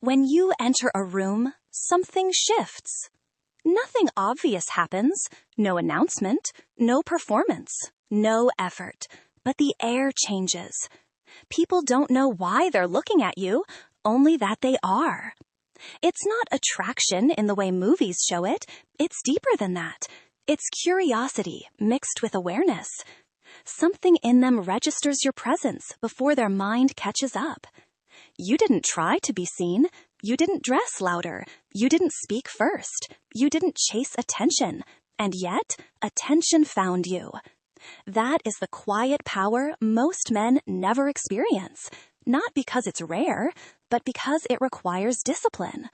When you enter a room, something shifts. Nothing obvious happens, no announcement, no performance, no effort, but the air changes. People don't know why they're looking at you, only that they are. It's not attraction in the way movies show it, it's deeper than that. It's curiosity mixed with awareness. Something in them registers your presence before their mind catches up. You didn't try to be seen. You didn't dress louder. You didn't speak first. You didn't chase attention. And yet, attention found you. That is the quiet power most men never experience. Not because it's rare, but because it requires discipline.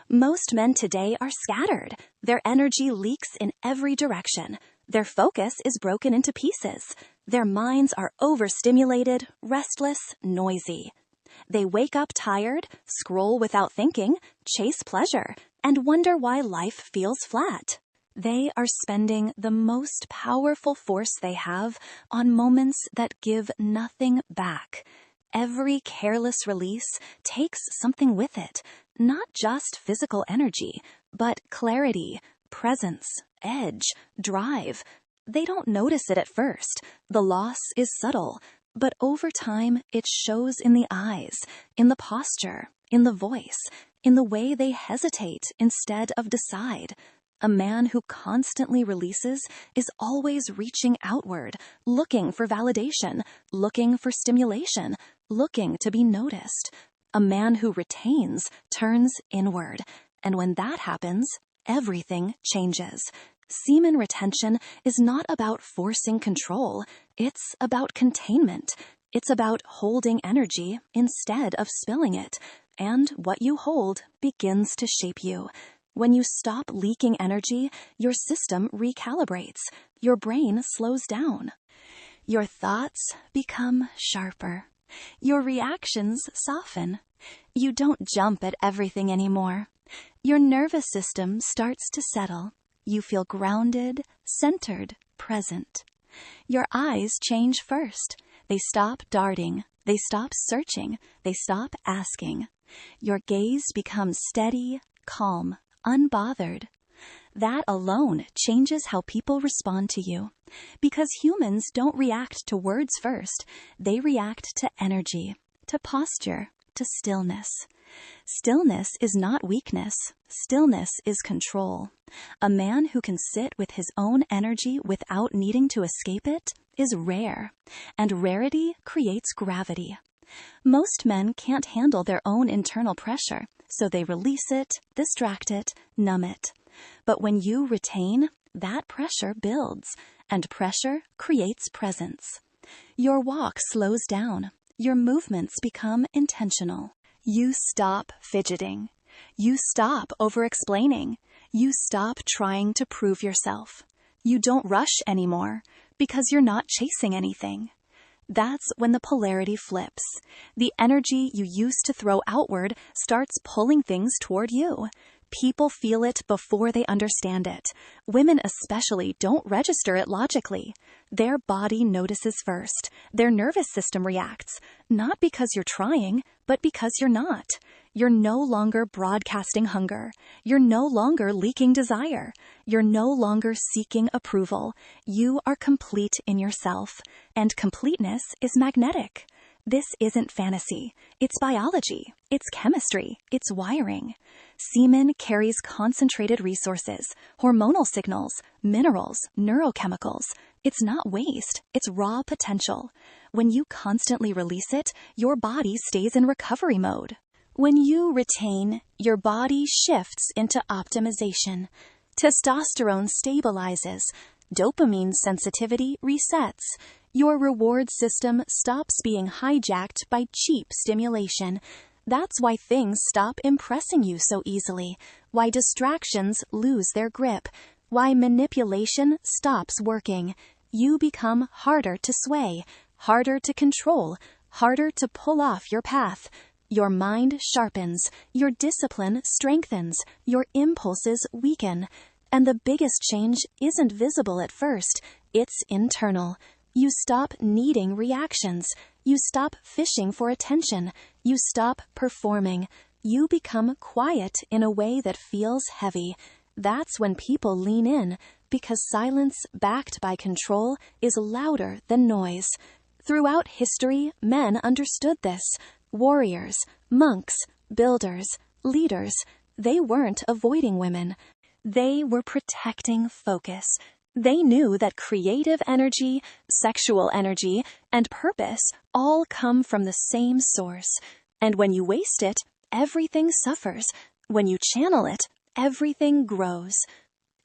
Most men today are scattered. Their energy leaks in every direction. Their focus is broken into pieces. Their minds are overstimulated, restless, noisy. They wake up tired, scroll without thinking, chase pleasure, and wonder why life feels flat. They are spending the most powerful force they have on moments that give nothing back. Every careless release takes something with it, not just physical energy, but clarity, presence, edge, drive. They don't notice it at first. The loss is subtle, but over time it shows in the eyes, in the posture, in the voice, in the way they hesitate instead of decide. A man who constantly releases is always reaching outward, looking for validation, looking for stimulation, looking to be noticed. A man who retains turns inward, and when that happens, everything changes. Semen retention is not about forcing control. It's about containment. It's about holding energy instead of spilling it. And what you hold begins to shape you. When you stop leaking energy, your system recalibrates. Your brain slows down. Your thoughts become sharper. Your reactions soften. You don't jump at everything anymore. Your nervous system starts to settle. You feel grounded, centered, present. Your eyes change first. They stop darting. They stop searching. They stop asking. Your gaze becomes steady, calm, unbothered. That alone changes how people respond to you. Because humans don't react to words first. They react to energy, to posture, to stillness. Stillness is not weakness. Stillness is control. A man who can sit with his own energy without needing to escape it is rare, and rarity creates gravity. Most men can't handle their own internal pressure, so they release it, distract it, numb it. But when you retain, that pressure builds, and pressure creates presence. Your walk slows down. Your movements become intentional. You stop fidgeting. You stop over-explaining. You stop trying to prove yourself. You don't rush anymore because you're not chasing anything. That's when the polarity flips. The energy you used to throw outward starts pulling things toward you. People feel it before they understand it. Women especially don't register it logically. Their body notices first. Their nervous system reacts, not because you're trying, but because you're not. You're no longer broadcasting hunger. You're no longer leaking desire. You're no longer seeking approval. You are complete in yourself, and completeness is magnetic. This isn't fantasy. It's biology. It's chemistry. It's wiring. Semen carries concentrated resources, hormonal signals, minerals, neurochemicals. It's not waste. It's raw potential. When you constantly release it, your body stays in recovery mode. When you retain, your body shifts into optimization. Testosterone stabilizes. Dopamine sensitivity resets. Your reward system stops being hijacked by cheap stimulation. That's why things stop impressing you so easily, why distractions lose their grip, why manipulation stops working. You become harder to sway, harder to control, harder to pull off your path. Your mind sharpens, your discipline strengthens, your impulses weaken. And the biggest change isn't visible at first, it's internal. You stop needing reactions. You stop fishing for attention. You stop performing. You become quiet in a way that feels heavy. That's when people lean in, because silence backed by control is louder than noise. Throughout history, men understood this. Warriors, monks, builders, leaders, they weren't avoiding women. They were protecting focus. They knew that creative energy, sexual energy, and purpose all come from the same source. And when you waste it, everything suffers. When you channel it, everything grows.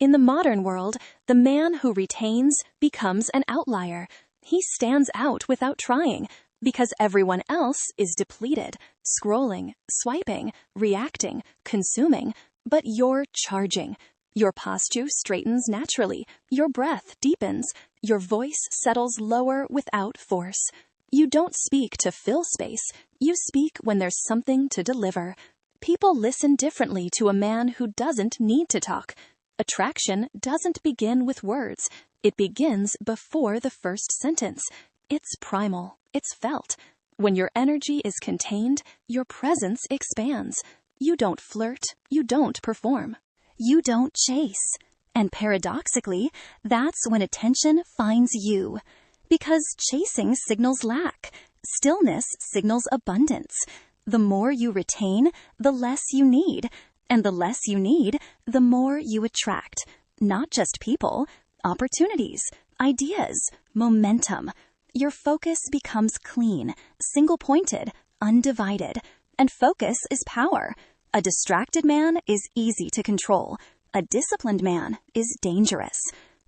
In the modern world, the man who retains becomes an outlier. He stands out without trying, because everyone else is depleted, scrolling, swiping, reacting, consuming, but you're charging. Your posture straightens naturally, your breath deepens, your voice settles lower without force. You don't speak to fill space, you speak when there's something to deliver. People listen differently to a man who doesn't need to talk. Attraction doesn't begin with words. It begins before the first sentence. It's primal. It's felt. When your energy is contained, your presence expands. You don't flirt. You don't perform. You don't chase. And paradoxically, that's when attention finds you. Because chasing signals lack. Stillness signals abundance. The more you retain, the less you need. And the less you need, the more you attract. Not just people, opportunities, ideas, momentum. Your focus becomes clean, single-pointed, undivided. And focus is power. A distracted man is easy to control. A disciplined man is dangerous.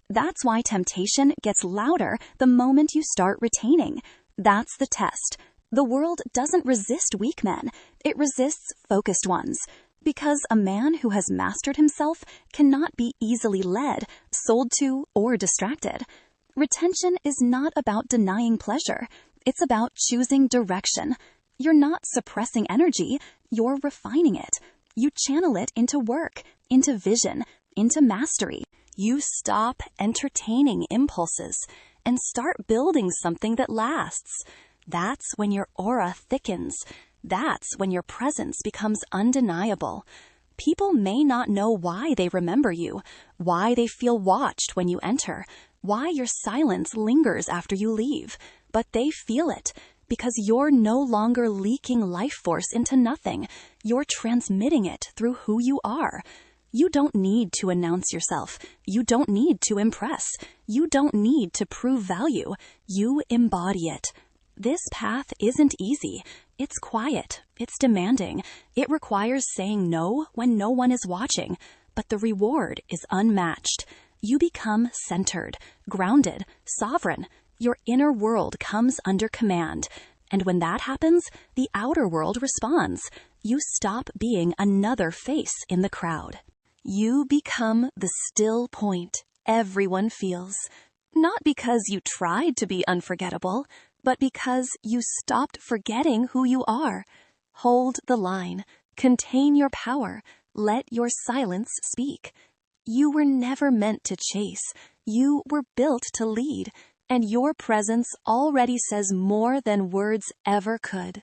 That's why temptation gets louder the moment you start retaining. That's the test. The world doesn't resist weak men. It resists focused ones. Because a man who has mastered himself cannot be easily led, sold to, or distracted. Retention is not about denying pleasure. It's about choosing direction. You're not suppressing energy, you're refining it. You channel it into work, into vision, into mastery. You stop entertaining impulses and start building something that lasts. That's when your aura thickens. That's when your presence becomes undeniable. People may not know why they remember you, why they feel watched when you enter, why your silence lingers after you leave, but they feel it. Because you're no longer leaking life force into nothing. You're transmitting it through who you are. You don't need to announce yourself. You don't need to impress. You don't need to prove value. You embody it. This path isn't easy. It's quiet. It's demanding. It requires saying no when no one is watching. But the reward is unmatched. You become centered, grounded, sovereign. Your inner world comes under command. And when that happens, the outer world responds. You stop being another face in the crowd. You become the still point everyone feels. Not because you tried to be unforgettable, but because you stopped forgetting who you are. Hold the line. Contain your power. Let your silence speak. You were never meant to chase. You were built to lead. And your presence already says more than words ever could.